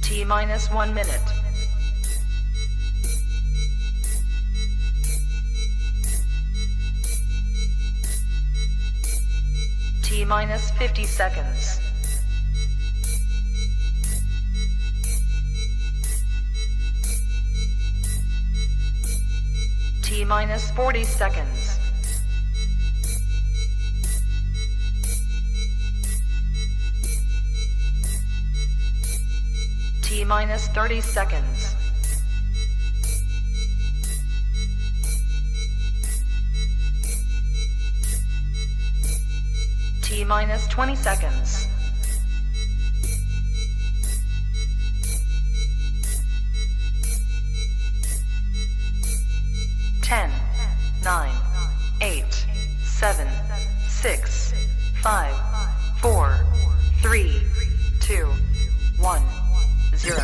T-minus 1 minute. T-minus 50 seconds. T-minus 40 seconds. T-minus 30 seconds. T-minus 20 seconds. Ten, 9, 8, 7, 6, 5, 4, 3, 2, 1, 0.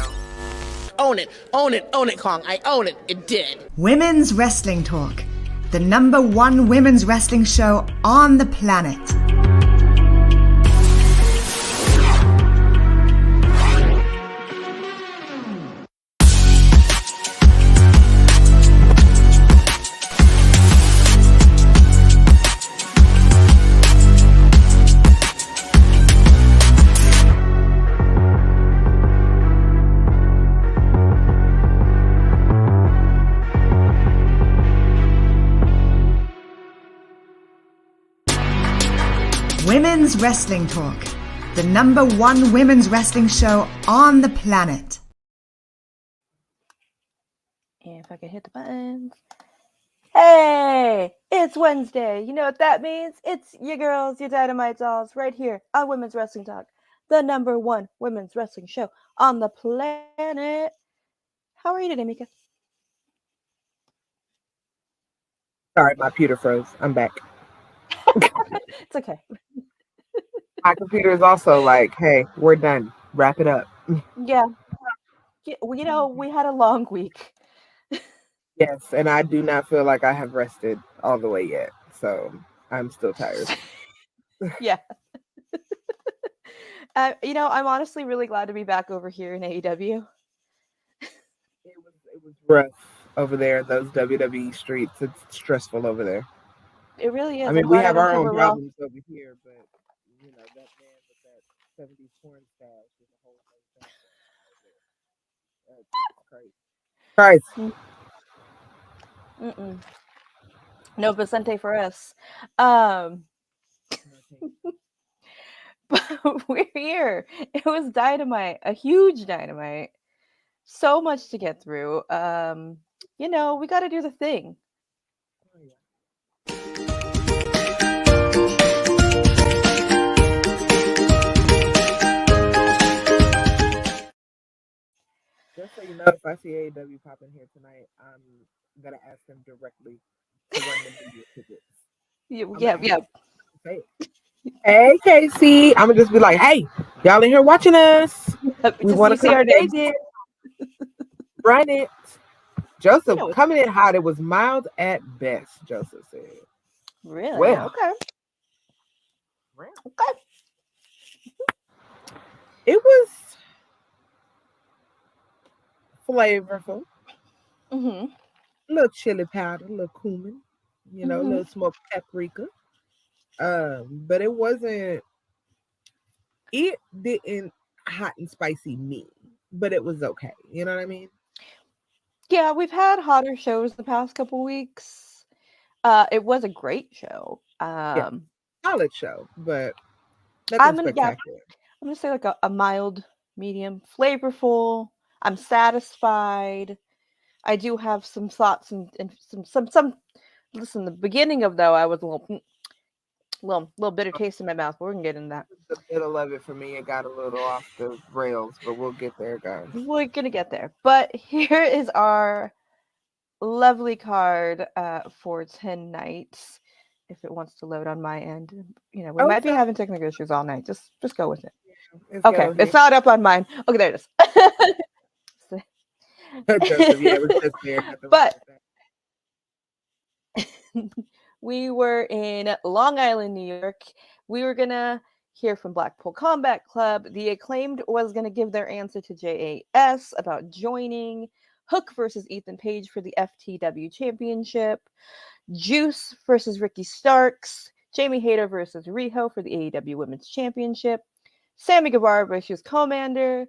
Own it, Kong. I own it. It did. Women's Wrestling Talk, the #1 women's wrestling show on the planet. Women's Wrestling Talk, the #1 women's wrestling show on the planet. And if I can hit the buttons. Hey, it's Wednesday. You know what that means? It's your girls, your Dynamite dolls, right here on Women's Wrestling Talk, the #1 women's wrestling show on the planet. How are you today, Mika? Sorry, my computer froze. I'm back. It's okay. My computer is also like, hey, we're done. Wrap it up. Yeah. Well, you know, we had a long week. Yes, and I do not feel like I have rested all the way yet. So I'm still tired. Yeah. You know, I'm honestly really glad to be back over here in AEW. It was rough over there, those WWE streets. It's stressful over there. It really is. I mean, we have our own problems over here, but you know, that man with that 70s porn stash is a whole other thing. That's crazy. Mm-mm. No Vicente for us. But we're here. It was Dynamite, a huge Dynamite. So much to get through. You know, we got to do the thing. Just so you know, if I see AEW pop in here tonight, I'm gonna ask them directly to run the media tickets. Yeah. Hey, Casey. I'm gonna just be like, hey, y'all in here watching us? We want to see our names. Run it. Joseph coming in hot. It was mild at best, Joseph said. Really? Well, okay. It was flavorful. Mm-hmm. A little chili powder, a little cumin, you know, a little smoked paprika. But it wasn't. It didn't hot and spicy me, but it was okay. You know what I mean? Yeah, we've had hotter shows the past couple weeks. It was a great show. Solid show, but nothing spectacular. I'm gonna say like a mild, medium, flavorful. I'm satisfied. I do have some thoughts and some. Listen, the beginning of though, I was a little bitter taste in my mouth. But we're gonna get into that. The middle of it for me, it got a little off the rails, but we'll get there, guys. We're gonna get there. But here is our lovely card for 10 nights. If it wants to load on my end, you know, we might be having technical issues all night. Just go with it. Okay, it's not up on mine. Okay, there it is. But we were in Long Island, New York. We were gonna, hear from Blackpool Combat Club. The Acclaimed was going to give their answer to JAS about joining. Hook versus Ethan Page for the FTW Championship. Juice versus Ricky Starks. Jamie Hayter versus Riho for the AEW Women's Championship. Sammy Guevara versus Commander.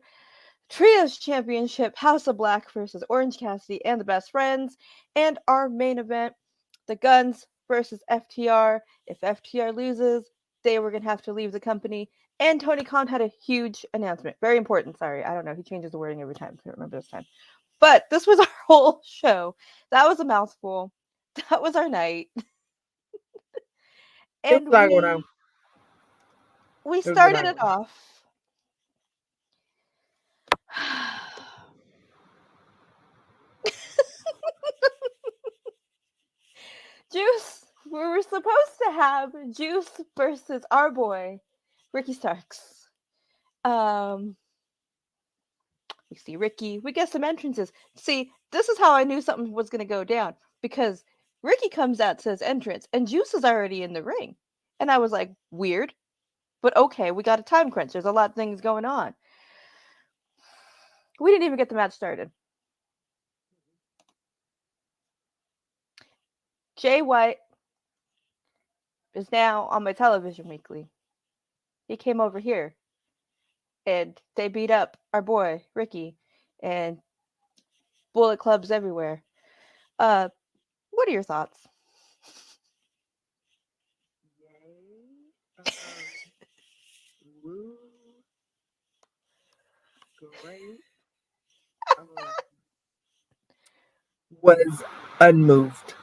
Trios Championship, House of Black versus Orange Cassidy and the Best Friends. And our main event, the Guns versus FTR. If FTR loses, they were going to have to leave the company. And Tony Khan had a huge announcement. Very important. Sorry, I don't know. He changes the wording every time. I can't remember this time. But this was our whole show. That was a mouthful. That was our night. And we started it off. Juice, we were supposed to have Juice versus our boy, Ricky Starks. We see Ricky. We get some entrances. See, this is how I knew something was going to go down. Because Ricky comes out to his entrance, and Juice is already in the ring. And I was like, weird. But okay, we got a time crunch. There's a lot of things going on. We didn't even get the match started. Jay White is now on my television weekly. He came over here. And they beat up our boy, Ricky. And Bullet Clubs everywhere. What are your thoughts? Great. Was unmoved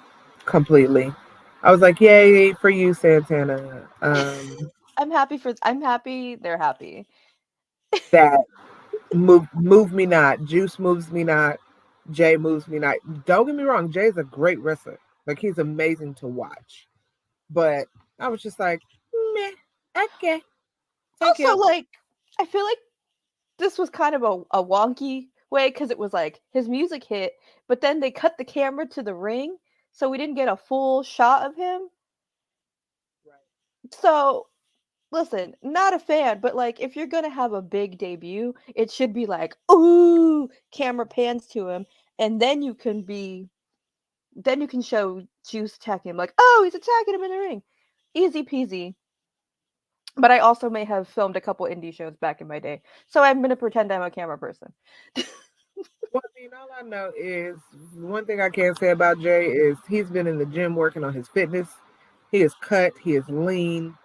completely. I was like, yay for you, Santana. I'm happy they're happy. That move me not. Juice moves me not. Jay moves me not. Don't get me wrong, Jay's a great wrestler. Like, he's amazing to watch. But I was just like, meh, okay. Also, like, I feel like this was kind of a wonky way because it was like his music hit, but then they cut the camera to the ring, so we didn't get a full shot of him. Right. So, listen, not a fan, but like if you're gonna have a big debut, it should be like, ooh, camera pans to him, and then you can show Juice attacking him, like, oh, he's attacking him in the ring. Easy peasy. But I also may have filmed a couple indie shows back in my day. So I'm going to pretend I'm a camera person. Well, I mean, all I know is one thing I can say about Jay is he's been in the gym working on his fitness. He is cut. He is lean.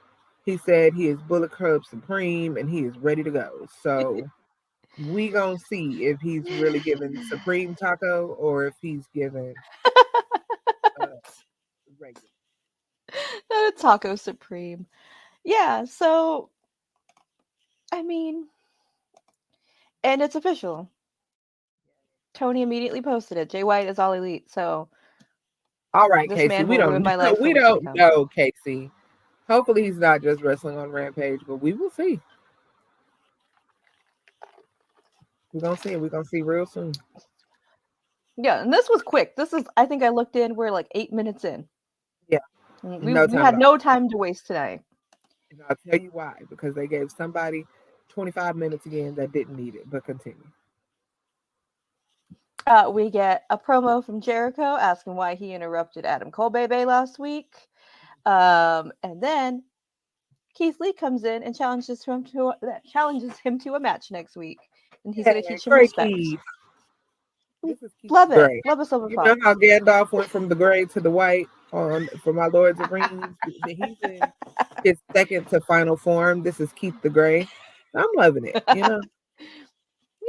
He said he is Bullet Club Supreme and he is ready to go. So we going to see if he's really giving Supreme Taco or if he's giving regular. Not a Taco Supreme. Yeah, so, I mean, and it's official. Tony immediately posted it. Jay White is All Elite, so. All right, Casey, we don't know, Casey. Hopefully he's not just wrestling on Rampage, but we will see. We're going to see. We're going to see real soon. Yeah, and this was quick. I think I looked in, we're like 8 minutes in. Yeah. We had no time to waste tonight. And I'll tell you why. Because they gave somebody 25 minutes again that didn't need it, but continue. We get a promo from Jericho asking why he interrupted Adam Cole Bebe last week. And then Keith Lee comes in and challenges him to a match next week. And he's going to teach him respect. Love it. Love a silver fox. You know how Gandalf went from the gray to the white for my Lords of Rings? He's in his second to final form. This is Keith the Gray. I'm loving it, you know?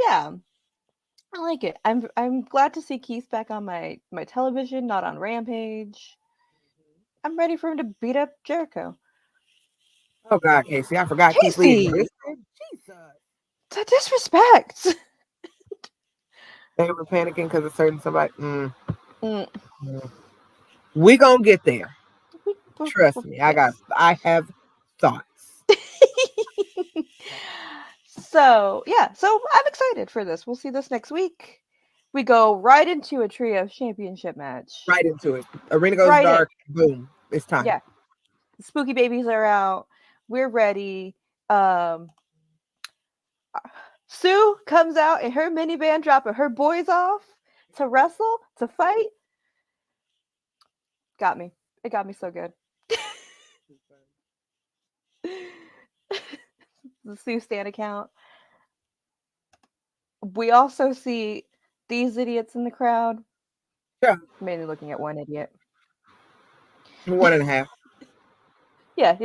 Yeah. I like it. I'm glad to see Keith back on my television, not on Rampage. I'm ready for him to beat up Jericho. Oh God, Casey, I forgot Keith Lee existed. Jesus. The disrespect. They were panicking because of certain somebody. We gonna get there. Trust me, I have thoughts. So I'm excited for this. We'll see this next week. We go right into a trio championship match. Right into it. Arena goes dark. Boom. It's time. Yeah. The Spooky Babies are out. We're ready. Sue comes out in her minivan, dropping her boys off to wrestle, to fight. Got me. It got me so good. The Sue Stan account. We also see these idiots in the crowd. Yeah. Mainly looking at one idiot. 1.5. Yeah.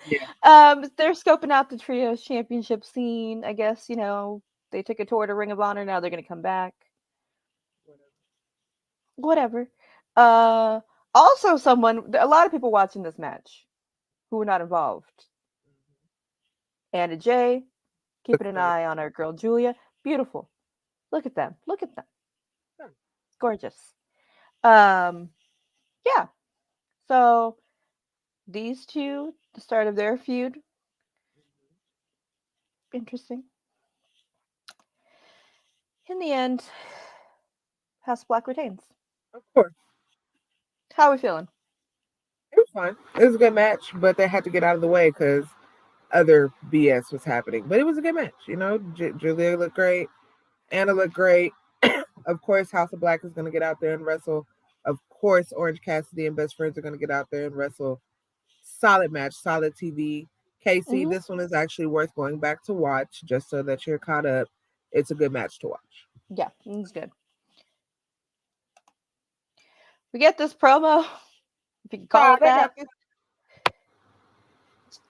Yeah. They're scoping out the trios championship scene. I guess, they took a tour to Ring of Honor. Now they're going to come back. Whatever. Also, a lot of people watching this match who were not involved. Anna Jay, keeping an eye on our girl Julia. Beautiful. Look at them. Look at them. Gorgeous. Yeah. So these two, the start of their feud. Interesting. In the end, House of Black retains. Of course. How are we feeling? It was fun. It was a good match, but they had to get out of the way because other BS was happening. But it was a good match. Julia looked great. Anna looked great. Of course, House of Black is going to get out there and wrestle. Of course, Orange Cassidy and Best Friends are going to get out there and wrestle. Solid match, solid TV. Casey, this one is actually worth going back to watch just so that you're caught up. It's a good match to watch. Yeah, it's good. We get this promo, if you can call it that.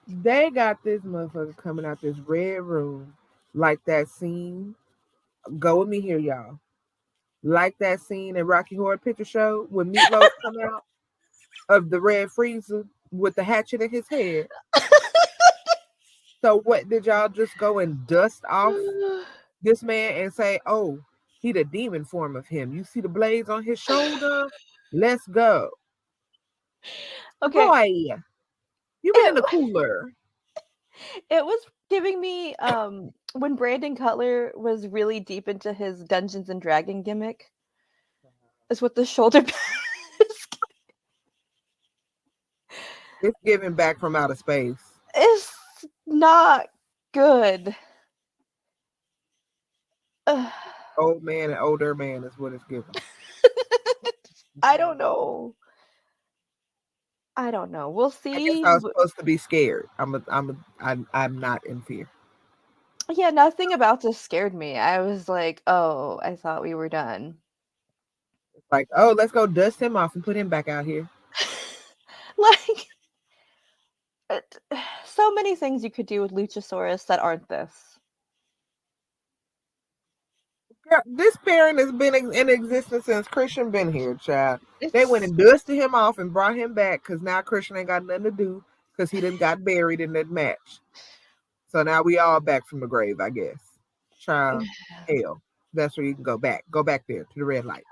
They got this motherfucker coming out this red room like that scene. Go with me here, y'all. Like that scene in Rocky Horror Picture Show when Meatloaf come out of the red freezer with the hatchet in his head. So what, did y'all just go and dust off this man and say, oh, he the demon form of him? You see the blades on his shoulder? Let's go. Okay. Boy, you been in the cooler. It was giving me when Brandon Cutler was really deep into his Dungeons and Dragon gimmick. Is with the shoulder pads. It's giving back from outer space. It's not good. Old man and older man is what it's giving. I don't know. We'll see. I guess I was supposed to be scared. I'm not in fear. Yeah, nothing about this scared me. I was like, oh, I thought we were done. It's like, oh, let's go dust him off and put him back out here. Like, so many things you could do with Luchasaurus that aren't this. Girl, this pairing has been in existence since Christian been here, child. They went and dusted him off and brought him back because now Christian ain't got nothing to do because he done got buried in that match. So now we all back from the grave, I guess. Child, hell, that's where you can go back. Go back there to the red light.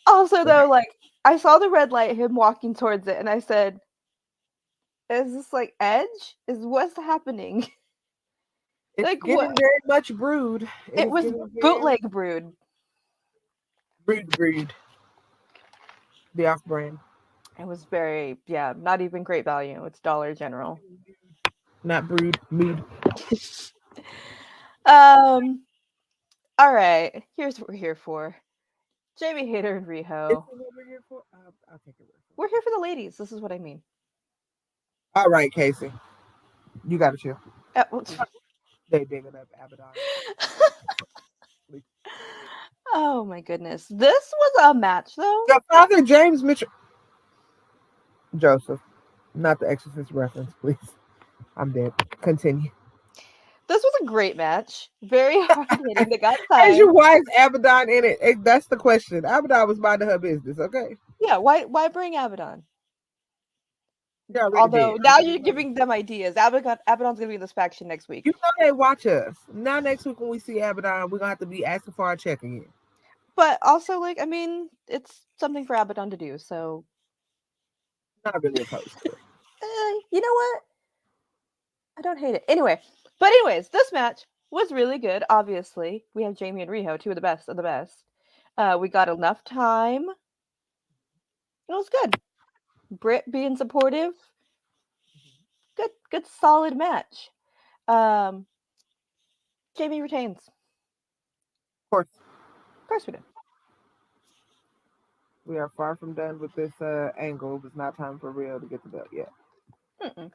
Also, though, like, I saw the red light, him walking towards it, and I said, is this like Edge? What's happening? It's like getting very much Brood. It was bootleg Brood. Brood. The off-brand. It was very, not even great value. It's Dollar General. Not Brood, mood. All right. Here's what we're here for. Jamie Hayter and Riho. We're here for? I'll take it. We're here for the ladies. This is what I mean. All right, Casey. You got to chill. They digging up Abaddon. Oh my goodness. This was a match though. Your father, James Mitchell. Joseph. Not the Exorcist reference, please. I'm dead. Continue. This was a great match. Very hard hitting. They got time. Why is Abaddon in it? That's the question. Abaddon was minding her business, okay? Yeah, why bring Abaddon? Although now you're giving them ideas. Abaddon's gonna be in this faction next week. You know they watch us. Now next week when we see Abaddon, we're gonna have to be asking for our check again. But also, like, I mean, it's something for Abaddon to do, so not really opposed to it. You know what? I don't hate it. Anyways, this match was really good. Obviously, we have Jamie and Riho, two of the best of the best. We got enough time. It was good. Britt being supportive. Good solid match. Jamie retains. Of course we do. We are far from done with this angle. It's not time for Riho to get the belt yet. Mm-mm.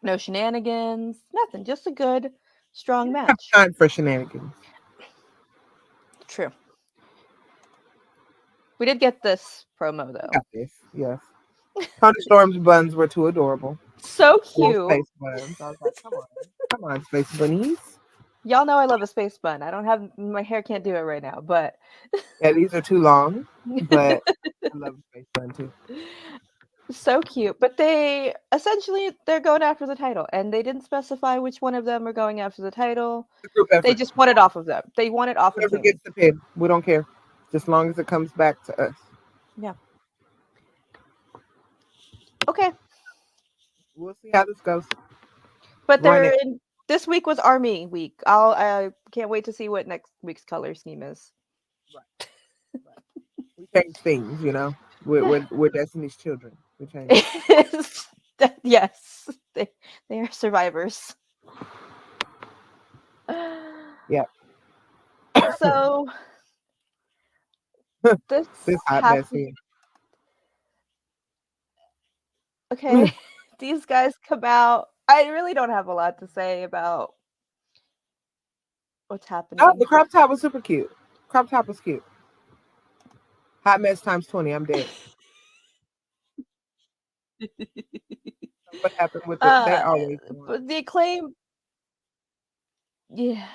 No shenanigans, nothing. Just a good, strong match. Time for shenanigans. True. We did get this promo though. Got this, yes. Tony Storm's buns were too adorable. So cute. Space buns. I was like, come on, space bunnies. Y'all know I love a space bun. I don't have my hair can't do it right now, but yeah, these are too long. But I love a space bun too. So cute. But they're going after the title, and they didn't specify which one of them are going after the title. They just want it off of them. They want it off of Whoever gets the pin, we don't care, just as long as it comes back to us. Yeah. Okay. We'll see how this goes. But this week was Army week. I can't wait to see what next week's color scheme is. Right. We change things, you know. We're Destiny's children. We change. Yes, they are survivors. Yeah. So this hot mess here. Okay, these guys come out. I really don't have a lot to say about what's happening. Oh, the crop top was super cute. Crop top was cute. Hot mess times 20. I'm dead. What happened with it? They always the Acclaim. Yeah.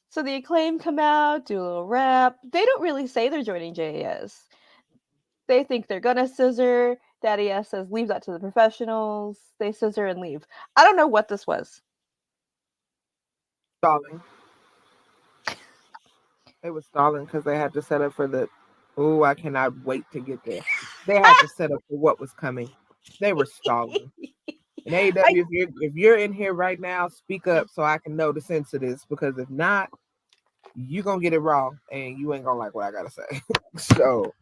So the Acclaim come out, do a little rap. They don't really say they're joining JAS. They think they're gonna scissor. Daddy S says, leave that to the professionals. They scissor and leave. I don't know what this was. Stalling. It was stalling because they had to set up for the. Oh, I cannot wait to get there. They had to set up for what was coming. They were stalling. And AEW, if you're in here right now, speak up so I can know the sense of this. Because if not, you're gonna get it wrong and you ain't gonna like what I gotta say. So,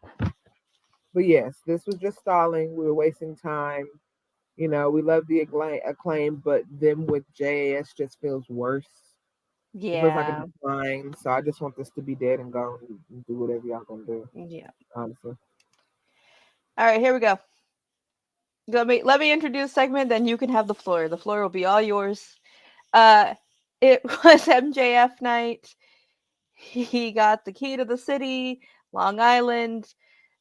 but yes, this was just stalling. We were wasting time. You know, we love the acclaim, but them with JAS just feels worse. Yeah. It feels like a decline. So I just want this to be dead and gone and do whatever y'all gonna do. Yeah. Honestly. All right, here we go. Let me introduce segment, then you can have the floor. The floor will be all yours. It was MJF night. He got the key to the city, Long Island.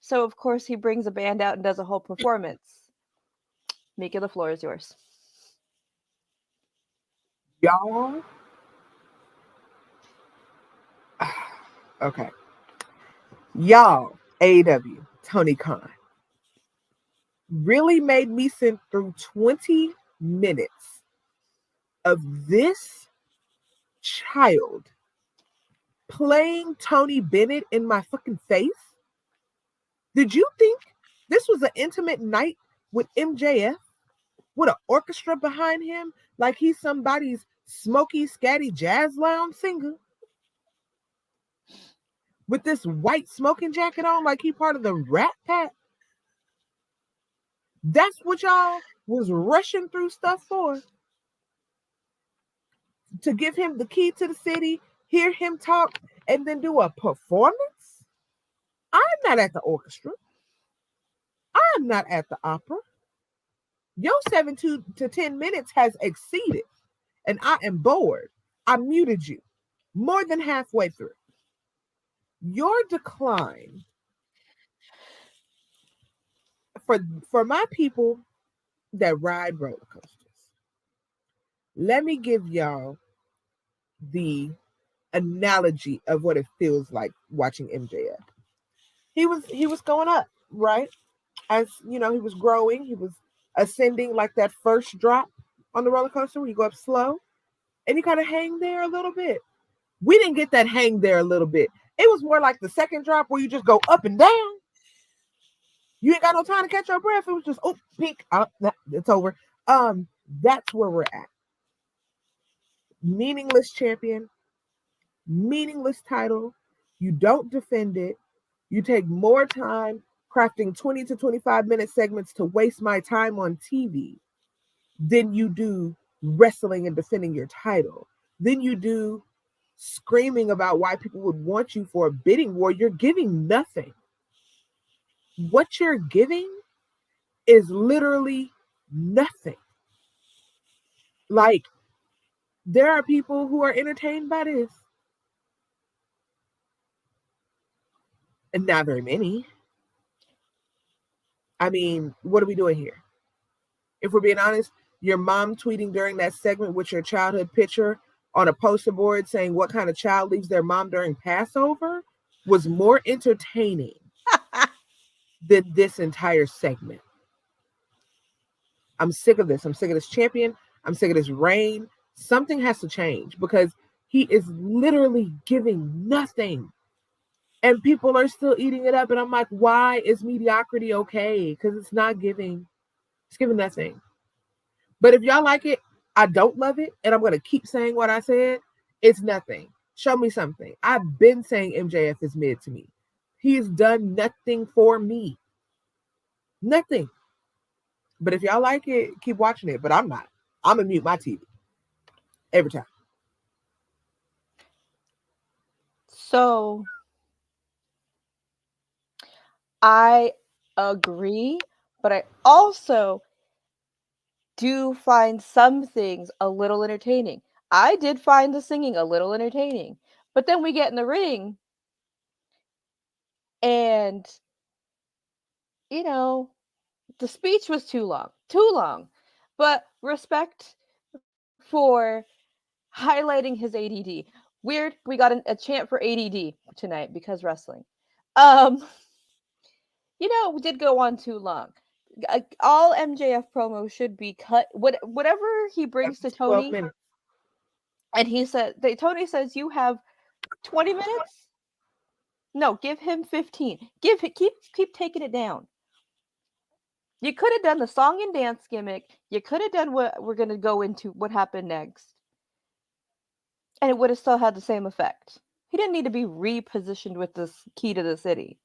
So of course he brings a band out and does a whole performance. Mika, the floor is yours. Y'all. Okay. Y'all, AEW, Tony Khan, really made me sit through 20 minutes of this child playing Tony Bennett in my fucking face. Did you think this was an intimate night with MJF with an orchestra behind him like he's somebody's smoky, scatty jazz lounge singer? With this white smoking jacket on like he part of the Rat Pack? That's what y'all was rushing through stuff for? To give him the key to the city, hear him talk, and then do a performance? I'm not at the orchestra. I'm not at the opera. Your 7 to 10 minutes has exceeded, and I am bored. I muted you more than halfway through. Your decline for my people that ride roller coasters. Let me give y'all the analogy of what it feels like watching MJF. He was going up, right? As you know, he was growing, he was ascending like that first drop on the roller coaster where you go up slow and you kind of hang there a little bit. We didn't get that hang there a little bit. It was more like the second drop where you just go up and down. You ain't got no time to catch your breath. It was just, oh, pink, it's over. That's where we're at. Meaningless champion, meaningless title. You don't defend it. You take more time crafting 20 to 25-minute segments to waste my time on TV than you do wrestling and defending your title. Then you do screaming about why people would want you for a bidding war. You're giving nothing. What you're giving is literally nothing. Like, there are people who are entertained by this. And not very many. I mean, what are we doing here? If we're being honest, your mom tweeting during that segment with your childhood picture on a poster board saying what kind of child leaves their mom during Passover was more entertaining than this entire segment. I'm sick of this. I'm sick of this champion. I'm sick of this reign. Something has to change because he is literally giving nothing. And people are still eating it up. And I'm like, why is mediocrity okay? Because it's not giving. It's giving nothing. But if y'all like it, I don't love it. And I'm going to keep saying what I said. It's nothing. Show me something. I've been saying MJF is mid to me. He's done nothing for me. Nothing. But if y'all like it, keep watching it. But I'm not. I'm going to mute my TV. Every time. So I agree, but I also do find some things a little entertaining. I did find the singing a little entertaining. But then we get in the ring and, you know, the speech was too long. Too long. But respect for highlighting his ADD. Weird, we got a chant for ADD tonight because wrestling. We did go on too long. All MJF promos should be cut. Whatever he brings to Tony, and Tony says you have 20 minutes. No, give him 15. Keep taking it down. You could have done the song and dance gimmick. You could have done what we're gonna go into. What happened next? And it would have still had the same effect. He didn't need to be repositioned with this key to the city.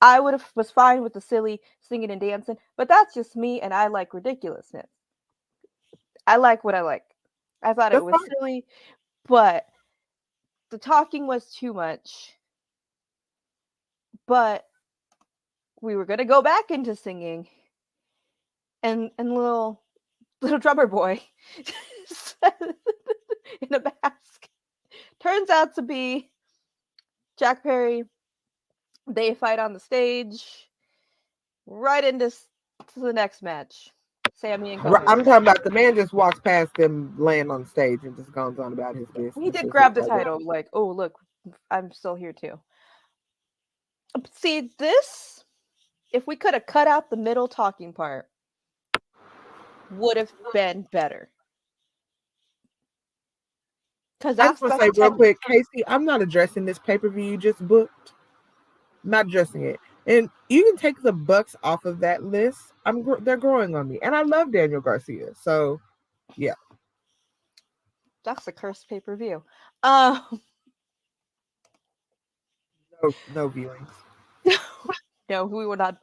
I was fine with the silly singing and dancing, but that's just me, and I like ridiculousness. I like what I like. I thought it was silly, but the talking was too much. But we were gonna go back into singing, and little drummer boy in a mask turns out to be Jack Perry. They fight on the stage. Right into the next match. Sammy and Kofi. I'm talking about the man just walks past them laying on stage and just goes on about his business. He did grab the title, like, oh, look, I'm still here too. See, this, if we could have cut out the middle talking part, would have been better. Because I just want to say real quick, Casey, I'm not addressing this pay-per-view you just booked. I'm not addressing it. And you can take the Bucks off of that list. They're growing on me. And I love Daniel Garcia. So, yeah. That's a cursed pay-per-view. No viewings. No, we would not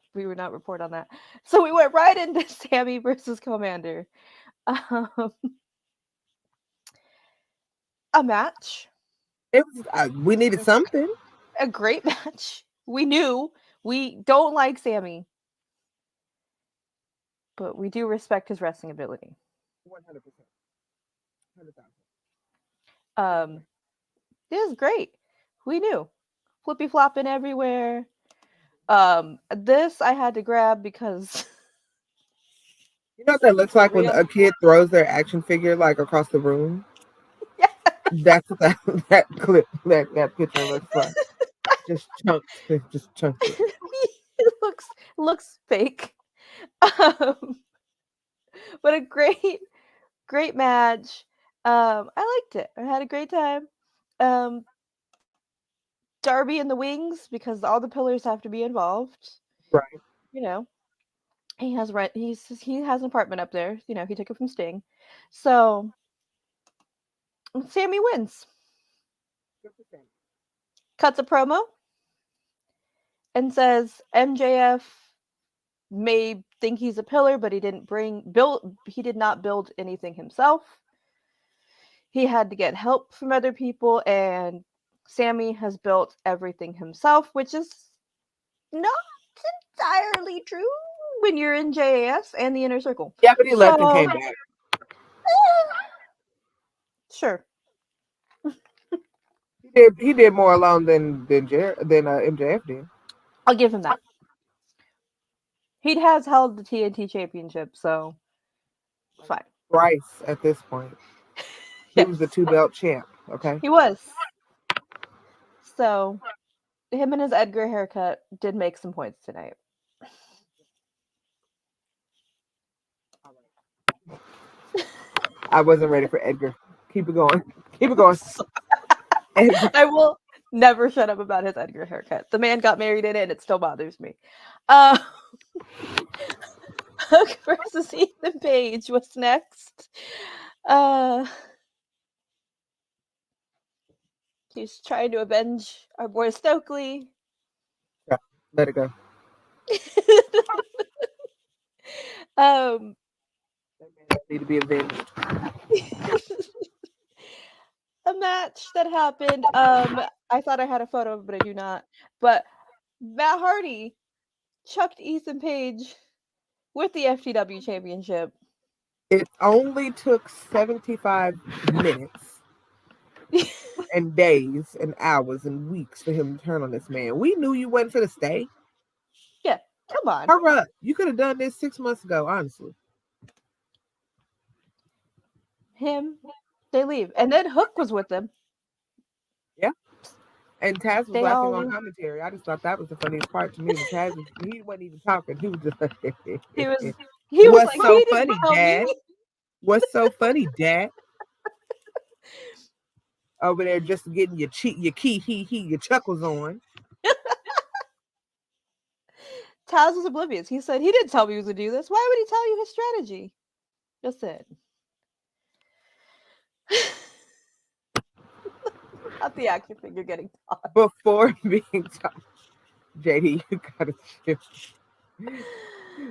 report on that. So we went right into Sammy versus Commander. A match. It was, we needed something. A great match. We knew we don't like Sammy, but we do respect his wrestling ability. 100%. 100,000. It was great. We knew. Flippy flopping everywhere. This I had to grab because you know what that looks like when a kid throws their action figure like across the room? Yeah. That's what that clip, that picture looks like. Just chunks. Just chunks. It looks fake. But a great match. I liked it. I had a great time. Darby in the wings because all the pillars have to be involved. Right. You know, he has rent. He has an apartment up there. You know, he took it from Sting. So Sammy wins. 100%. Cuts a promo. and says MJF may think he's a pillar, but he did not build anything himself. He had to get help from other people, and Sammy has built everything himself, which is not entirely true when you're in JAS and the Inner Circle. Yeah, but he left and came back. Sure. He did more alone than MJF did. I'll give him that. He has held the TNT Championship, so fine. Bryce at this point. He was the 2-belt champ, okay? He was. So, him and his Edgar haircut did make some points tonight. I wasn't ready for Edgar. Keep it going. Keep it going. I will never shut up about his Edgar haircut. The man got married in it, and it still bothers me. Hook versus Ethan Page. What's next? He's trying to avenge our boy Stokely. Yeah, let it go. Need to be avenged. A match that happened. I thought I had a photo, but I do not. But Matt Hardy chucked Ethan Page with the FTW Championship. It only took 75 minutes and days and hours and weeks for him to turn on this man. We knew you went for the stay. Yeah, come on. Hurry up. You could have done this 6 months ago, honestly. They leave. And then Hook was with them. Yeah. And Taz was laughing on commentary. I just thought that was the funniest part to me. Taz, he wasn't even talking. He was just like, he was What's so funny, Dad? What's so funny, Dad? Over there just getting your chuckles on. Taz was oblivious. He said he didn't tell me he was going to do this. Why would he tell you his strategy? Just it. Not the action figure getting taught. Before being taught. JD, you gotta chill.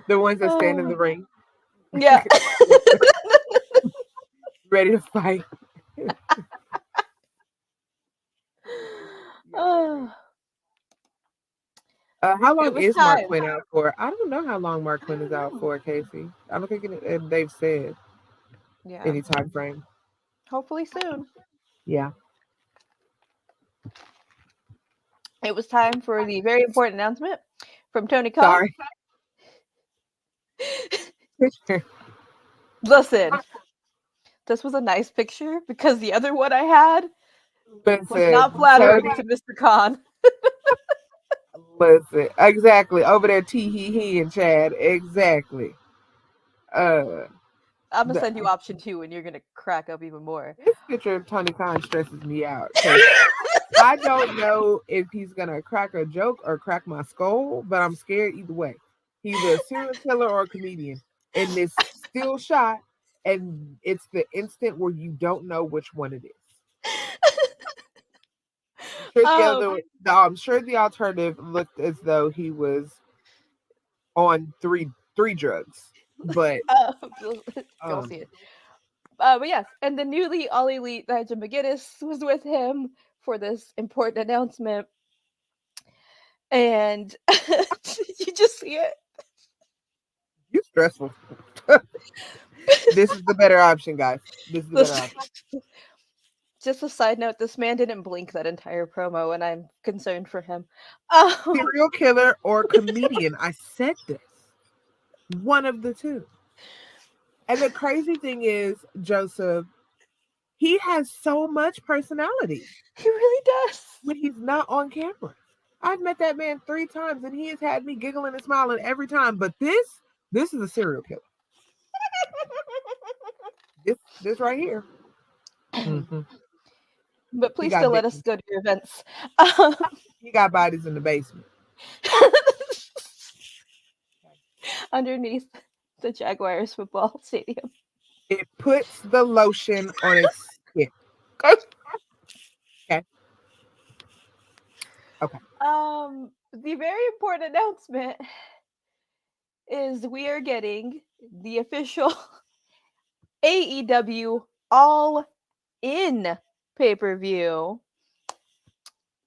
The ones that stand in the ring. Yeah. Ready to fight. How long is Mark Quinn out for? I don't know how long Mark Quinn is out for, Casey. I don't think they've said any time frame. Hopefully soon. Yeah. It was time for the very important announcement from Tony Khan. Sorry. Listen, this was a nice picture because the other one I had was not flattering to Mr. Khan. Listen, exactly. Over there, he and Chad. Exactly. I'm gonna send you option 2 and you're gonna crack up even more. This picture of Tony Khan stresses me out. I don't know if he's gonna crack a joke or crack my skull, but I'm scared either way. He's a serial killer or a comedian. In this still shot, and it's the instant where you don't know which one it is. I'm sure the alternative looked as though he was on three drugs, but go see it. But yes, and the newly All Elite Nigel McGuinness was with him for this important announcement, and you just see it. You're stressful. This is the better option, guys. This is the better option. Just a side note, this man didn't blink that entire promo, and I'm concerned for him. Serial killer or comedian. I said this. One of the two. And the crazy thing is, Joseph, he has so much personality. He really does. When he's not on camera. I've met that man 3 times, and he has had me giggling and smiling every time. But this is a serial killer. This right here. Mm-hmm. But please still let us go to your events. He got bodies in the basement. Underneath the Jaguars football stadium. It puts the lotion on its skin. Okay. the very important announcement is we are getting the official AEW All In pay-per-view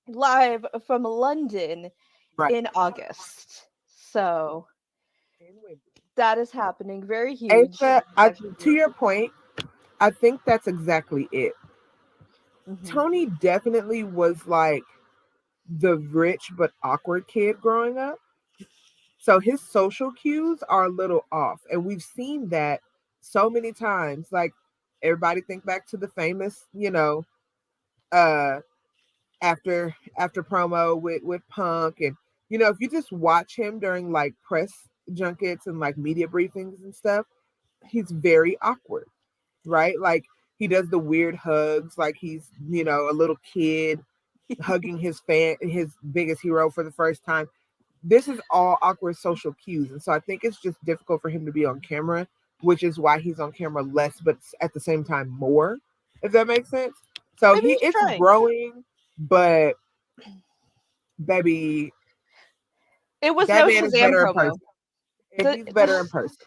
live from London Right. in August. So that is happening. Very huge. Asa, to your point, I think that's exactly it. Mhm. Tony definitely was like the rich but awkward kid growing up. So his social cues are a little off. And we've seen that so many times. Like everybody think back to the famous, uh after promo with Punk. And if you just watch him during like press junkets and like media briefings and stuff, he's very awkward, right? Like he does the weird hugs, like he's a little kid hugging his biggest hero for the first time. This is all awkward social cues, and so I think it's just difficult for him to be on camera, which is why he's on camera less, but at the same time more, if that makes sense. So Maybe he's it's trying. growing, but baby, it was that no man is Shazam better in promo. person. And he's better in person.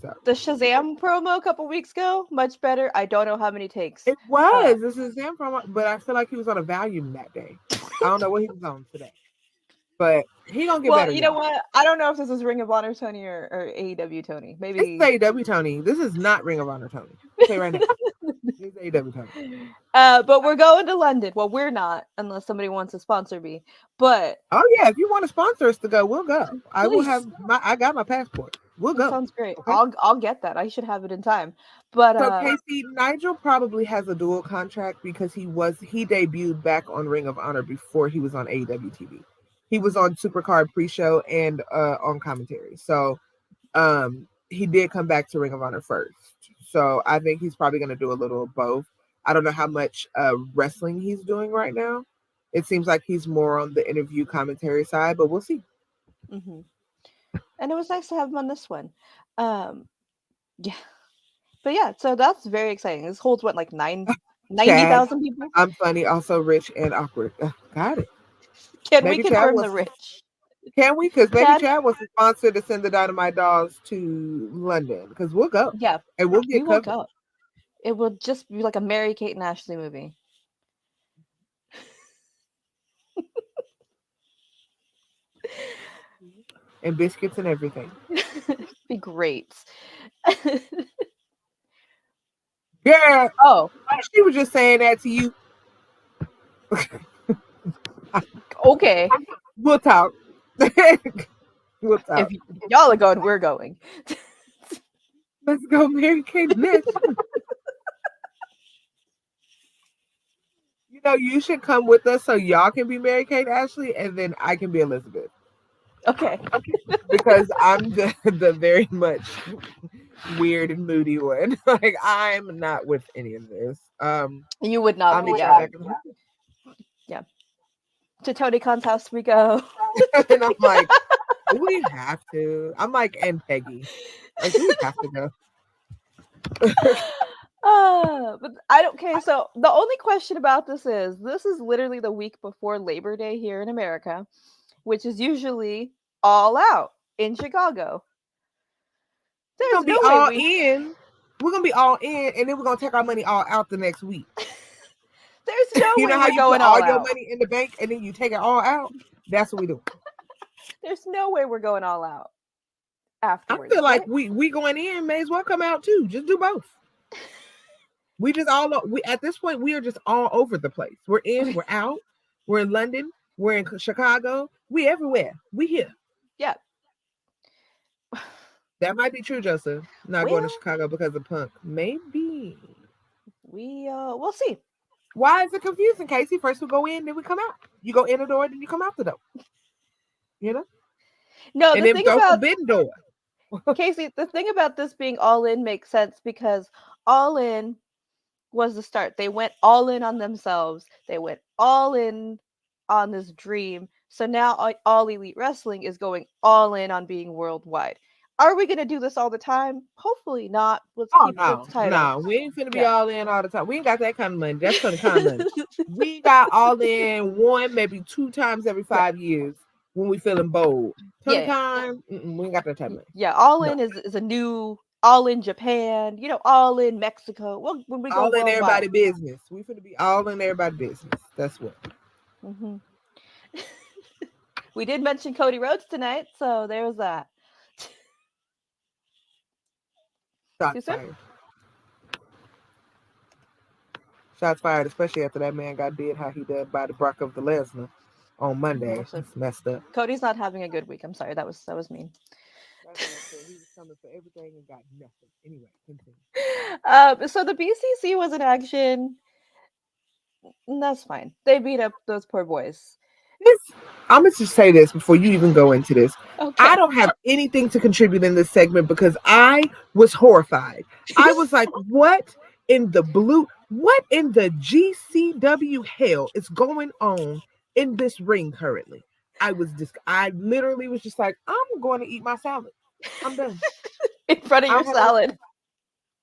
So The Shazam promo a couple weeks ago, much better. I don't know how many takes. it was. This is Shazam promo, but I feel like he was on a Valium that day. I don't know what he was on today. But he gonna get better. You know what? I don't know if this is Ring of Honor Tony or AEW Tony. Maybe it's AEW Tony. This is not Ring of Honor Tony. Say right now. It's AEW Tony. But we're going to London. Well, we're not, unless somebody wants to sponsor me. But yeah, if you want to sponsor us to go, we'll go. Please. I will have I got my passport. We'll go. Sounds great. Okay? I'll get that. I should have it in time. But so Casey, Nigel probably has a dual contract because he debuted back on Ring of Honor before he was on AEW TV. He was on Supercard pre-show and on commentary. So he did come back to Ring of Honor first. So I think he's probably going to do a little of both. I don't know how much wrestling he's doing right now. It seems like he's more on the interview commentary side, but we'll see. Mm-hmm. And it was nice to have him on this one. Yeah. But yeah, so that's very exciting. This holds what, like 90,000 people? I'm funny, also rich and awkward. Got it. Can we confirm the rich? Can we? Because maybe Chad was the sponsor to send the Dynamite Dolls to London. Because we'll go. Yeah. And we'll get covered. Go. It will just be like a Mary-Kate and Ashley movie. And biscuits and everything. Be great. Yeah. Oh. She was just saying that to you. Okay. We'll talk. We'll talk. If y'all are going, we're going. Let's go, Mary-Kate next. You should come with us so y'all can be Mary-Kate Ashley, and then I can be Elizabeth. Okay. Because I'm the very much weird and moody one. Like I'm not with any of this. You would not be. Yeah. To Tony Khan's house we go. And I'm like, we have to. I'm like, and Peggy. Like, we have to go. But I don't care. So the only question about this is literally the week before Labor Day here in America, which is usually All Out in Chicago. We're gonna be all in. We're gonna be all in, and then we're gonna take our money all out the next week. There's no way how you going put all out. your money in the bank and then you take it all out? That's what we do. There's no way we're going all out afterwards. I feel like we going in, may as well come out too. Just do both. We just at this point we are just all over the place. We're in, we're out, we're in London, we're in Chicago, we everywhere. We here. Yeah. That might be true, Joseph. Not going to Chicago because of Punk. Maybe. We'll see. Why is it confusing, Casey? First we go in, then we come out. You go in the door, then you come out the door. No, and the then thing go about forbidden door. Casey, the thing about this being all in makes sense because all in was the start. They went all in on themselves. They went all in on this dream. So now All Elite Wrestling is going all in on being worldwide. Are we going to do this all the time? Hopefully not. Let's keep this title. No, we ain't finna be all in all the time. We ain't got that kind of money. That's Tony Khan money. We got all in one, maybe 2 times every 5 years when we feeling bold. Tony Khan, we ain't got that time. Yeah, All In is a new All In Japan, All In Mexico. Well, when we go all in worldwide. everybody business. We finna be all in everybody business. That's what. Mm-hmm. We did mention Cody Rhodes tonight, so there was that. Shots fired. Shots fired, especially after that man got did how he did by the Brock of the Lesnar on Monday. It's messed up. Cody's not having a good week. I'm sorry. That was mean. He was coming for everything and got nothing. Anyway, continue. So the BCC was in action. That's fine. They beat up those poor boys. I'm going to just say this before you even go into this. Okay. I don't have anything to contribute in this segment because I was horrified. I was like, what in the GCW hell is going on in this ring currently? I literally was just like, I'm going to eat my salad. I'm done. In front of your salad.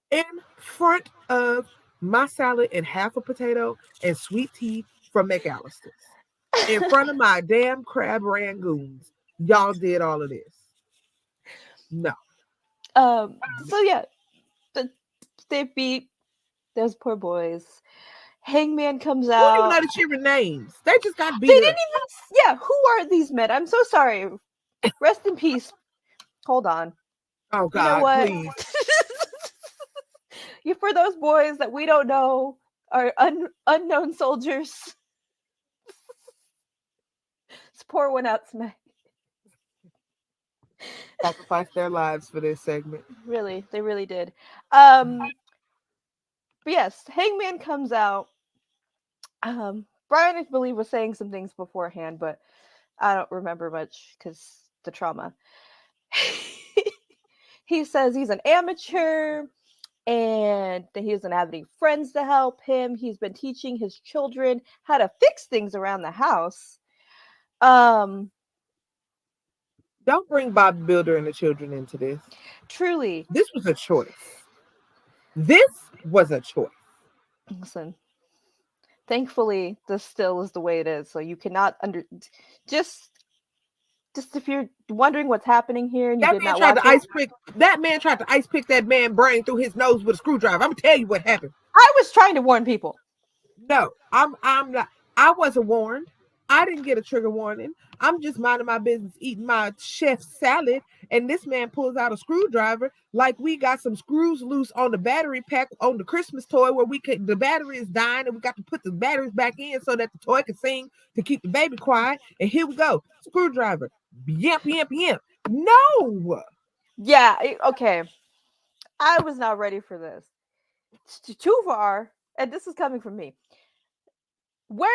In front of my salad and half a potato and sweet tea from McAllister's. In front of my damn crab rangoons. Y'all did all of this. No. So yeah, they beat those poor boys. Hangman comes out. Who don't know the children names? They just got beat. They didn't even. Yeah, who are these men? I'm so sorry. Rest in peace. Hold on. Oh God, you know what? Please. For those boys that we don't know are unknown soldiers. Let's pour one out tonight. Sacrificed their lives for this segment. Really, they really did. But yes, Hangman comes out. Brian, I believe, was saying some things beforehand, but I don't remember much because the trauma. He says he's an amateur and that he doesn't have any friends to help him. He's been teaching his children how to fix things around the house. Don't bring Bob Builder and the children into this. Truly. This was a choice. Listen, thankfully, this still is the way it is. So you cannot just if you're wondering what's happening here and you did not watch it. That man tried to ice pick that man brain through his nose with a screwdriver. I'm gonna tell you what happened. I was trying to warn people. No, I'm not. I wasn't warned. I didn't get a trigger warning. I'm just minding my business, eating my chef's salad, and this man pulls out a screwdriver like we got some screws loose on the battery pack on the Christmas toy where the battery is dying and we got to put the batteries back in so that the toy can sing to keep the baby quiet. And here we go, screwdriver, yamp, yamp, yamp. No. Yeah, okay. I was not ready for this. It's too far, and this is coming from me. Where?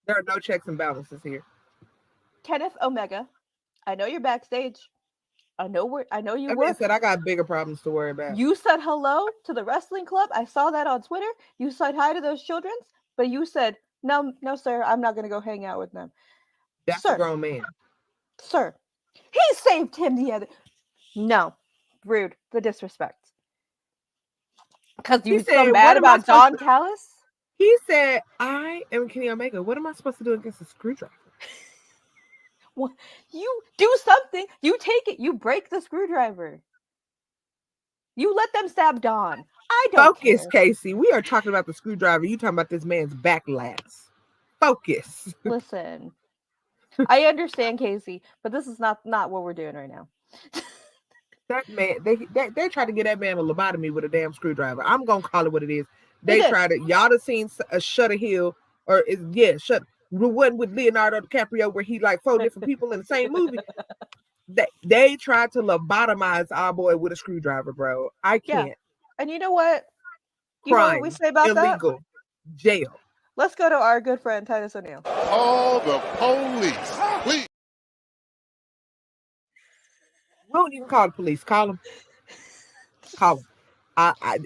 There are no checks and balances here. Kenneth Omega, I know you're backstage. I know you were. I said I got bigger problems to worry about. You said hello to the wrestling club. I saw that on Twitter. You said hi to those children, but you said, no, sir, I'm not going to go hang out with them. That's a grown man. Sir, he saved him the other. No, rude. The disrespect. Because you so mad about Don Callis? He said, I am Kenny Omega. What am I supposed to do against a screwdriver? Well, you do something. You take it. You break the screwdriver. You let them stab Don. I don't Focus, care. Casey. We are talking about the screwdriver. You talking about this man's backlash. Focus. Listen, I understand, Casey, but this is not what we're doing right now. That man, they tried to get that man a lobotomy with a damn screwdriver. I'm gonna call it what it is. They tried it. Y'all have seen a Shutter Hill, or Shutter. The one with Leonardo DiCaprio where he like 4 different people in the same movie. They tried to lobotomize our boy with a screwdriver, bro. I can't. Yeah. And you know what? You know what we say about illegal, that? Jail. Let's go to our good friend Titus O'Neil. Call the police, please. We don't even call the police. Call them. Call them.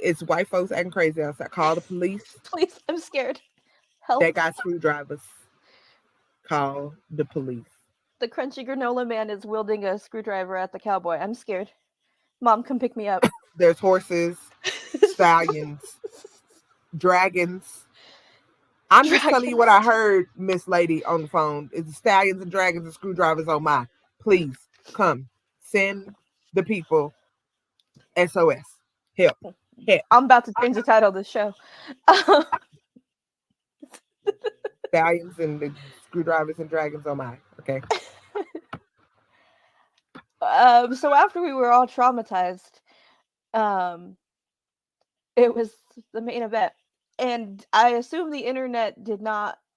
It's white folks acting crazy outside. Call the police. Please, I'm scared. Help. They got screwdrivers. Call the police. The crunchy granola man is wielding a screwdriver at the cowboy. I'm scared. Mom, come pick me up. There's horses, stallions, dragons. I'm just telling you what I heard, Miss Lady, on the phone. It's the Stallions and Dragons and Screwdrivers. Oh my! Please come, send the people SOS. Help! Help! I'm about to change the title of the show. Stallions and the Screwdrivers and Dragons. Oh my! Okay. So after we were all traumatized, it was the main event, and I assume the internet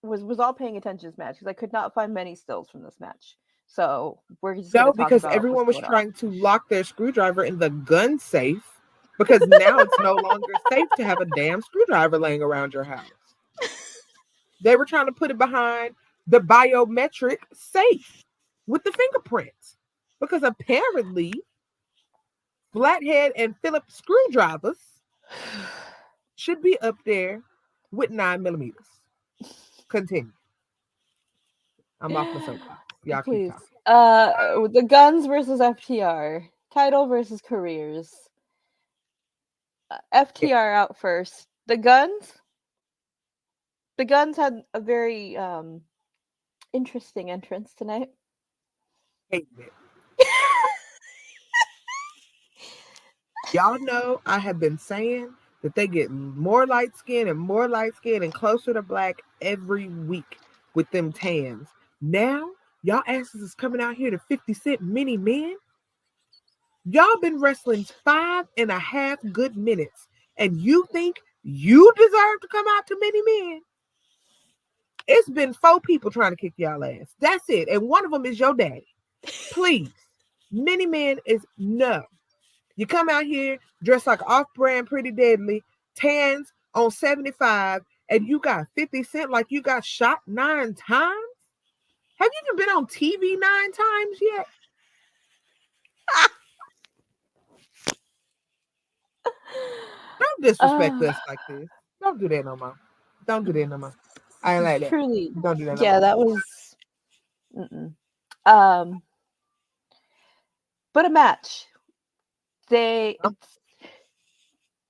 was all paying attention to this match because I could not find many stills from this match. So we're just going to talk because about everyone was what's going trying to lock their screwdriver in the gun safe because now it's no longer safe to have a damn screwdriver laying around your house. They were trying to put it behind the biometric safe with the fingerprints because apparently Flathead and Phillips screwdrivers should be up there with 9mm. Continue. I'm off my soapbox. Y'all Please. keep talking. The Guns versus FTR. Title versus careers. FTR out first. The Guns had a very interesting entrance tonight. Hate it. Y'all know I have been saying that they get more light skin and closer to black every week with them tans. Now, y'all asses is coming out here to 50 Cent mini men. Y'all been wrestling 5.5 good minutes, and you think you deserve to come out to mini men? It's been 4 people trying to kick y'all ass. That's it. And one of them is your daddy. Please. Mini men is no. You come out here dressed like off-brand Pretty Deadly, tans on 75, and you got 50 Cent like you got shot 9 times? Have you even been on TV 9 times yet? Don't disrespect us like this. Don't do that no more. Don't do that no more. I ain't like that. Truly. Don't do that no Yeah, more. that was... But a match.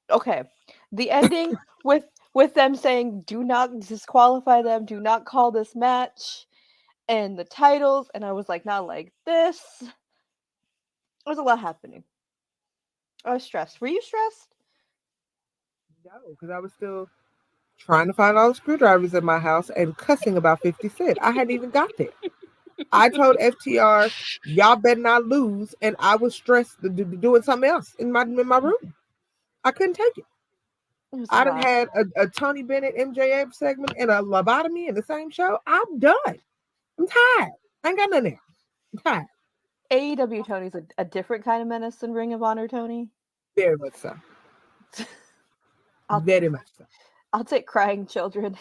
Okay. The ending with them saying, do not disqualify them, do not call this match, and the titles, and I was like, not like this. There was a lot happening. I was stressed. Were you stressed? No, because I was still trying to find all the screwdrivers in my house and cussing about 50 Cent. I hadn't even got there. I told FTR, y'all better not lose, and I was stressed doing something else in my room. I couldn't take it. I done had a Tony Bennett MJF segment and a lobotomy in the same show. I'm done. I'm tired. I ain't got nothing else. I'm tired. AEW Tony's a different kind of menace than Ring of Honor Tony. Very much so. Very much so. I'll take crying children.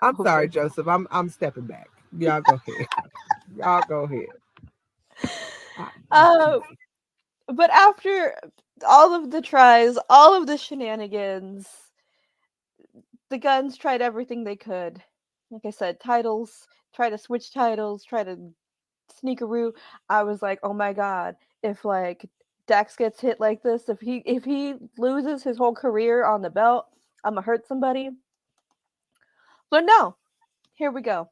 I'm sorry, Joseph. I'm stepping back. Y'all go ahead. Y'all go ahead. But after all of the tries, all of the shenanigans, the Guns tried everything they could. Like I said, titles, try to switch titles, try to sneakaroo. I was like, oh my god, if like Dax gets hit like this, if he loses his whole career on the belt, I'm gonna hurt somebody. But no, here we go.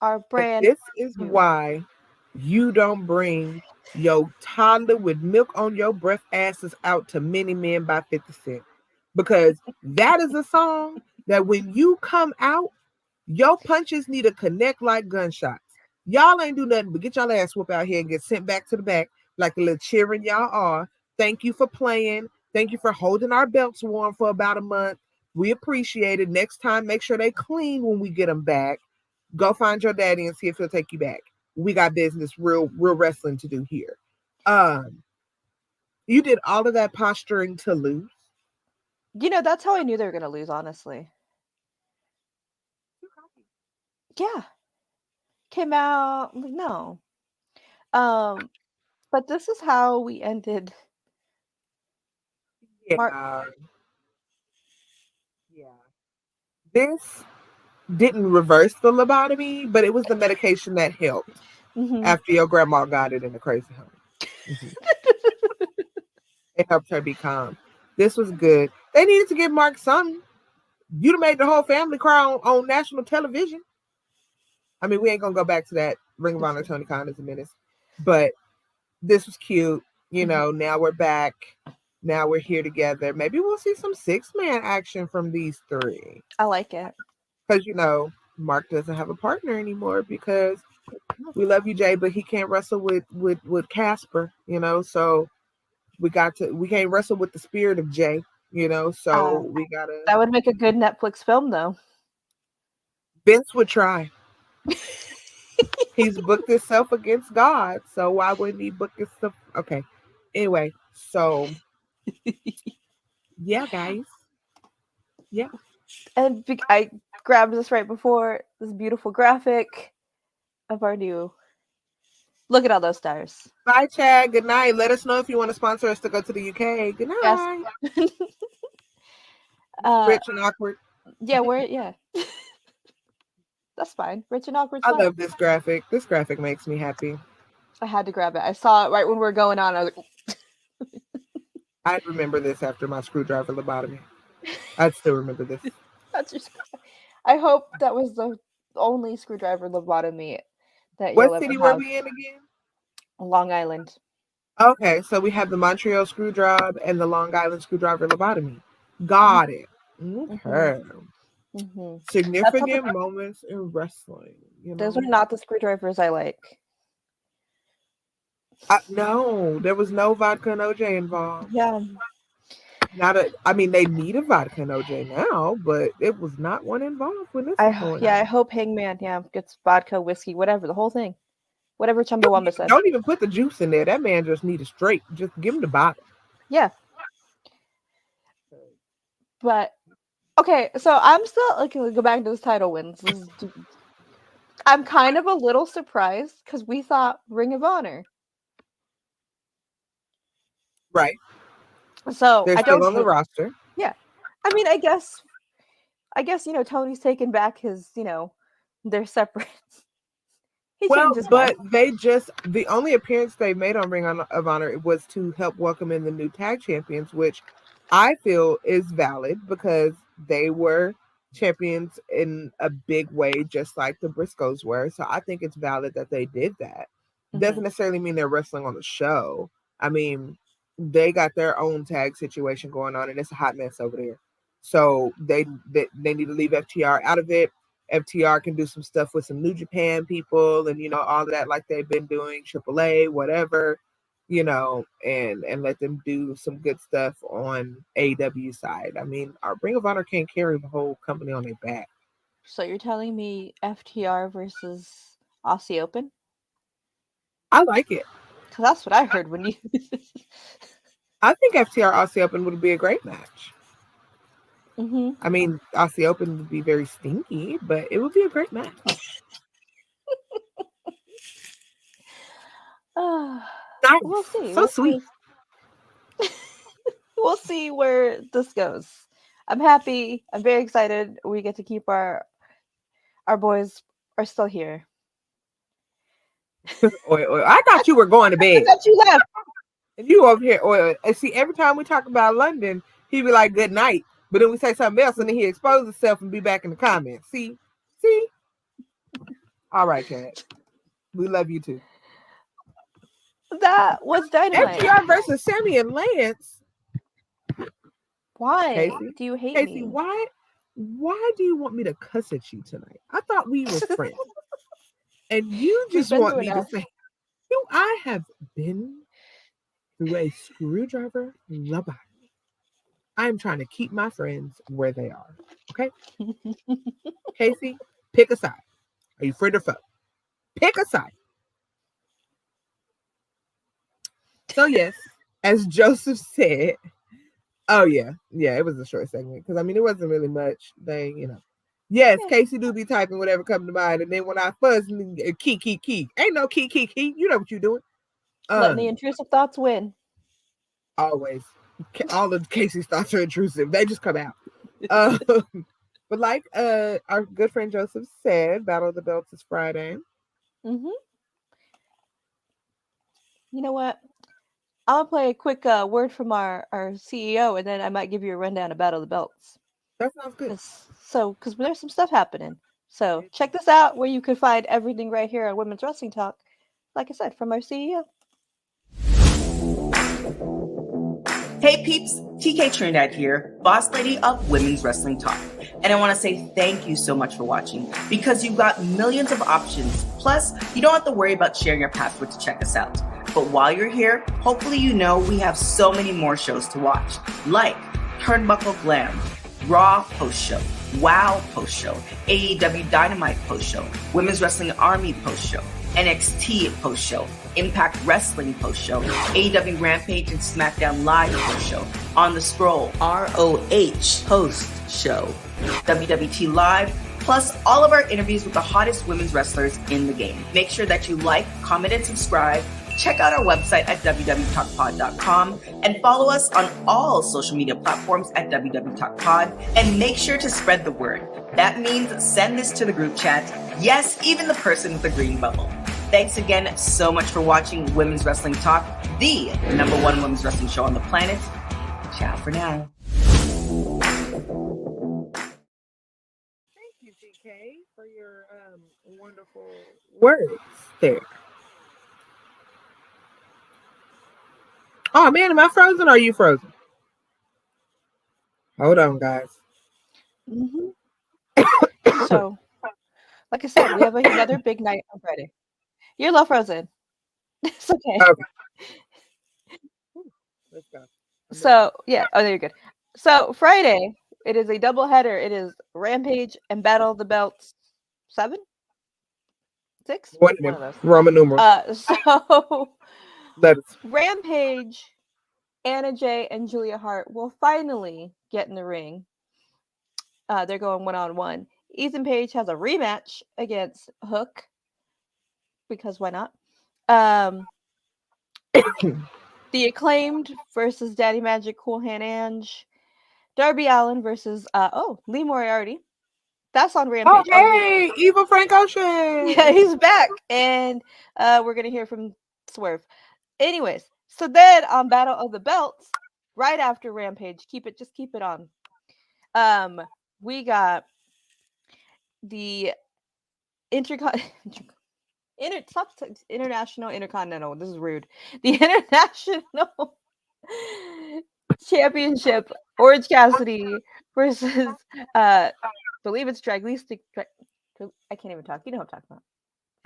Our brand. This is why you don't bring your toddler with milk on your breath asses out to Many Men by 50 Cent. Because that is a song that when you come out, your punches need to connect like gunshots. Y'all ain't do nothing but get y'all ass whooped out here and get sent back to the back like the little cheering y'all are. Thank you for playing. Thank you for holding our belts warm for about a month. We appreciate it. Next time, make sure they clean when we get them back. Go find your daddy and see if he'll take you back. We got business, real wrestling to do here. You did all of that posturing to lose. You know, that's how I knew they were going to lose, honestly. Yeah. Came out, like, no. But this is how we ended. Yeah. This didn't reverse the lobotomy, but it was the medication that helped after your grandma got it in the crazy home. It helped her be calm. This was good. They needed to give Mark something. You'd have made the whole family cry on national television. I mean, we ain't gonna go back to that Ring of Honor Tony Khan is a menace, but this was cute. You know, now we're back. Now we're here together. Maybe we'll see some 6-man action from these three. I like it. Because, you know, Mark doesn't have a partner anymore because we love you, Jay, but he can't wrestle with Casper, you know, so we can't wrestle with the spirit of Jay, you know, so we gotta. That would make a good Netflix film, though. Vince would try. He's booked himself against God, so why wouldn't he book himself? Okay. Anyway, so yeah, guys. Yeah. And I grabbed this right before this beautiful graphic of our new. Look at all those stars. Bye, Chad. Good night. Let us know if you want to sponsor us to go to the UK. Good night. Yes. Rich and awkward. Yeah, yeah. That's fine. Rich and awkward. I love this graphic. This graphic makes me happy. I had to grab it. I saw it right when we were going on. I was like, I'd remember this after my screwdriver lobotomy. I'd still remember this. That's just. I hope that was the only screwdriver lobotomy that what you'll city ever were have. we in again? Long Island. Okay, so we have the Montreal screwdriver and the Long Island screwdriver lobotomy. Got it. Okay. Mm-hmm. Significant moments in wrestling. You know? Those are not the screwdrivers I like. No, there was no vodka and OJ involved. Yeah. I mean, they need a vodka and OJ now, but it was not one involved when this was going on. I hope Hangman, gets vodka, whiskey, whatever, the whole thing. Whatever Chumbawamba said. Don't even put the juice in there. That man just need a straight. Just give him the bottle. Yeah. But, okay, so I'm still, go back to this title wins. I'm kind of a little surprised because we thought Ring of Honor. Right. So they're still on the roster. Yeah. I mean, I guess, Tony's taken back his, they're separate. But the only appearance they made on Ring of Honor was to help welcome in the new tag champions, which I feel is valid because they were champions in a big way, just like the Briscoes were. So I think it's valid that they did that. Doesn't necessarily mean they're wrestling on the show. I mean, they got their own tag situation going on, and it's a hot mess over there. So they need to leave FTR out of it. FTR can do some stuff with some New Japan people and, all of that like they've been doing, AAA, whatever, and let them do some good stuff on AEW side. I mean, our Ring of Honor can't carry the whole company on their back. So you're telling me FTR versus Aussie Open? I like it. Because that's what I heard when you... I think FTR Aussie Open would be a great match. Mm-hmm. I mean, Aussie Open would be very stinky, but it would be a great match. Nice. We'll see. So sweet. We'll see where this goes. I'm happy. I'm very excited. We get to keep our boys are still here. I thought you were going to bed. I thought you left. And you over here, and see, every time we talk about London, he be like, good night. But then we say something else, and then he expose himself and be back in the comments. See? All right, Chad. We love you too. That was Dynamite. FTR versus Sammy and Lance. Why Casey? do you hate Casey, me? why do you want me to cuss at you tonight? I thought we were friends. And you just want me to say, I have been through a screwdriver lobotomy. I'm trying to keep my friends where they are. Okay? Casey, pick a side. Are you friend or foe? Pick a side. So yes, as Joseph said, it was a short segment because it wasn't really much. Yes, Casey do be typing whatever comes to mind, and then when I fuzz, key, ain't no key, you know what you're doing. Letting the intrusive thoughts win. Always, all of Casey's thoughts are intrusive; they just come out. But like our good friend Joseph said, Battle of the Belts is Friday. Mm-hmm. You know what? I'm gonna play a quick word from our CEO, and then I might give you a rundown of Battle of the Belts. That sounds good. Because there's some stuff happening. So check this out where you can find everything right here on Women's Wrestling Talk. Like I said, from our CEO. Hey peeps, TK Trinidad here, boss lady of Women's Wrestling Talk. And I want to say thank you so much for watching because you've got millions of options. Plus, you don't have to worry about sharing your password to check us out. But while you're here, hopefully you know we have so many more shows to watch, like Turnbuckle Glam, Raw post-show, WoW post-show, AEW Dynamite post-show, Women's Wrestling Army post-show, NXT post-show, Impact Wrestling post-show, AEW Rampage and SmackDown Live post-show, On the Scroll, ROH post-show, WWT Live, plus all of our interviews with the hottest women's wrestlers in the game. Make sure that you like, comment, and subscribe. Check out our website at www.talkpod.com and follow us on all social media platforms at www.talkpod, and make sure to spread the word. That means send this to the group chat. Yes, even the person with the green bubble. Thanks again so much for watching Women's Wrestling Talk, the #1 women's wrestling show on the planet. Ciao for now. Thank you, TK, for your wonderful words there. Oh man, am I frozen or are you frozen? Hold on, guys. Mm-hmm. So, like I said, we have another big night on Friday. You're low frozen. It's okay. Let's go. So, yeah. Oh, there you're good. So, Friday, it is a double header. It is Rampage and Battle of the Belts 7? 6? One of those. Roman numerals. So, Letters. Rampage, Anna Jay, and Julia Hart will finally get in the ring. They're going one-on-one. Ethan Page has a rematch against Hook, because why not? The Acclaimed versus Daddy Magic, Cool Hand Ange. Darby Allin versus Lee Moriarty. That's on Rampage. Oh, hey, Evil Frank Ocean. Yeah, he's back, and we're gonna hear from Swerve. Anyways, so then on Battle of the Belts, right after Rampage, keep it on. We got the International Intercontinental. This is rude. The International Championship. Orange Cassidy versus believe it's Draglistic. I can't even talk. You know what I'm talking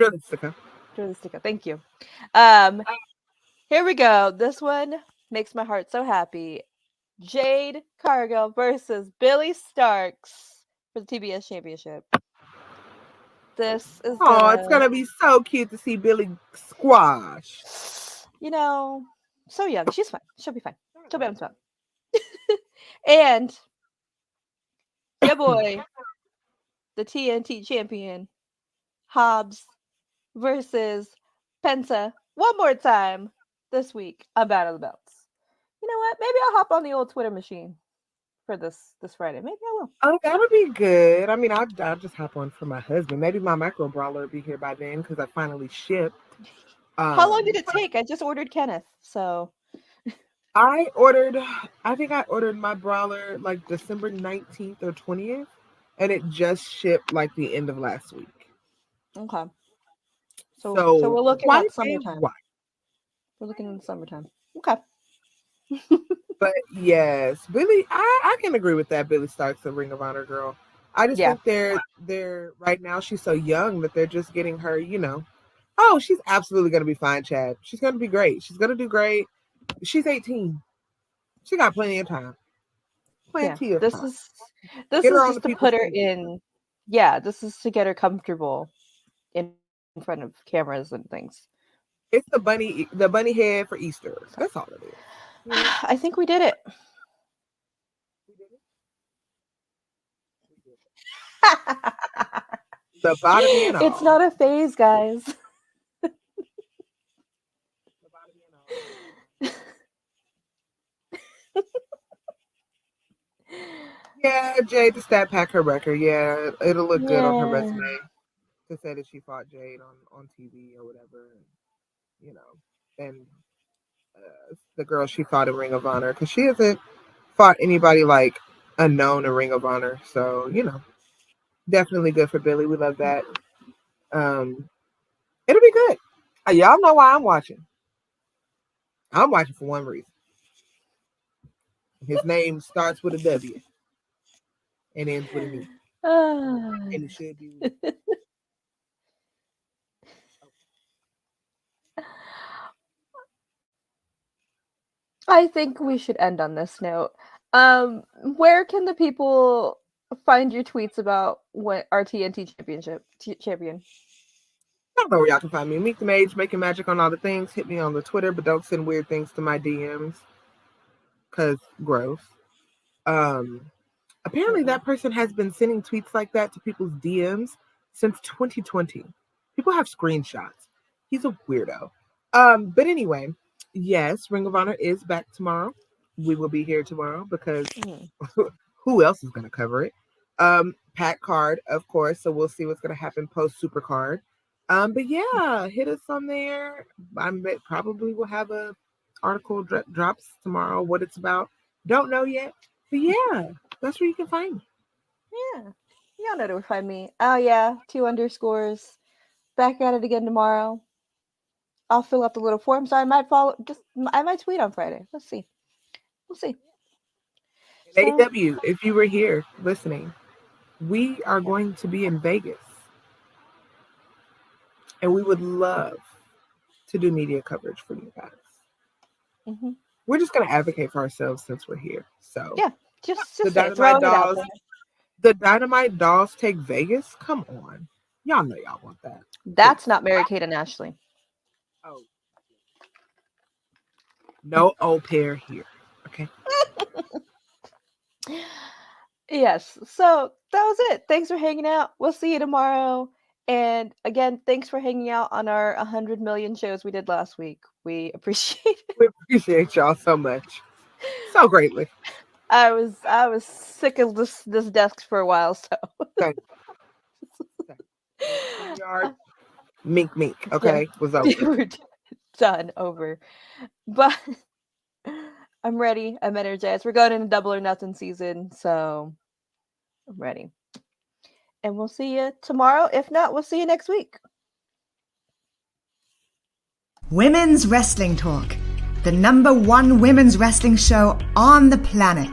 about. Draglistica. Thank you. Here we go. This one makes my heart so happy. Jade Cargill versus Billy Starks for the TBS Championship. This is it's gonna be so cute to see Billy squash. You know, so young. She's fine. She'll be fine. She'll be on top. And your boy, the TNT champion, Hobbs versus Penta one more time this week on Battle of the Belts. You know what? Maybe I'll hop on the old Twitter machine for this Friday. Maybe I will. Oh, that'll be good. I mean, I'll just hop on for my husband. Maybe my micro brawler will be here by then because I finally shipped. How long did it take? I just ordered Kenneth, so. I think I ordered my brawler like December 19th or 20th, and it just shipped like the end of last week. Okay. So we're looking at summertime. We're looking in the summertime. Okay. But yes, Billy, I can agree with that. Billy Stark's a Ring of Honor girl. I just think they're right now she's so young that they're just getting her, Oh, she's absolutely gonna be fine, Chad. She's gonna be great. She's gonna do great. She's 18. She got plenty of time. Plenty of time. This is just to put her in. Yeah, this is to get her comfortable in front of cameras and things. It's the bunny head for Easter. That's all it is. I think we did it. The bottom and all. It's not a phase, guys. Yeah, Jade to stat pack her record. Yeah, it'll look good on her resume to say that she fought Jade on TV or whatever. And the girl she fought in Ring of Honor, because she hasn't fought anybody like unknown in Ring of Honor. So, definitely good for Billy. We love that. It'll be good. Y'all know why I'm watching. I'm watching for one reason. His name starts with a W and ends with an E. And it should be. I think we should end on this note. Where can the people find your tweets about what our TNT champion? I don't know where y'all can find me. Meet the Mage, making magic on all the things. Hit me on the Twitter, but don't send weird things to my DMs. Cause gross. Apparently that person has been sending tweets like that to people's DMs since 2020. People have screenshots. He's a weirdo. But anyway, yes, Ring of Honor is back tomorrow. We will be here tomorrow because who else is going to cover it? Pack card, of course. So we'll see what's going to happen post Super Card. But yeah, hit us on there. I probably will have a article drops tomorrow. What it's about, don't know yet. But yeah, that's where you can find me. Yeah, y'all know where to find me. Oh yeah, 2_. Back at it again tomorrow. I'll fill out the little form, so I might I might tweet on Friday. Let's see. We'll see. AEW, if you were here listening, we are going to be in Vegas. And we would love to do media coverage for you guys. Mm-hmm. We're just going to advocate for ourselves since we're here. So yeah, just the Dynamite Dolls. The Dynamite Dolls take Vegas. Come on, y'all know y'all want that. That's not Mary-Kate and Ashley. Oh, no au pair here. Okay. Yes. So that was it. Thanks for hanging out. We'll see you tomorrow. And again, thanks for hanging out on our 100 million shows we did last week. We appreciate it. We appreciate y'all so much. So greatly. I was sick of this desk for a while, so. Okay. Mink, okay? Was over. We're done, over. But I'm ready. I'm energized. We're going into Double or Nothing season, so I'm ready. And we'll see you tomorrow. If not, we'll see you next week. Women's Wrestling Talk, the #1 women's wrestling show on the planet.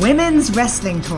Women's Wrestling Talk.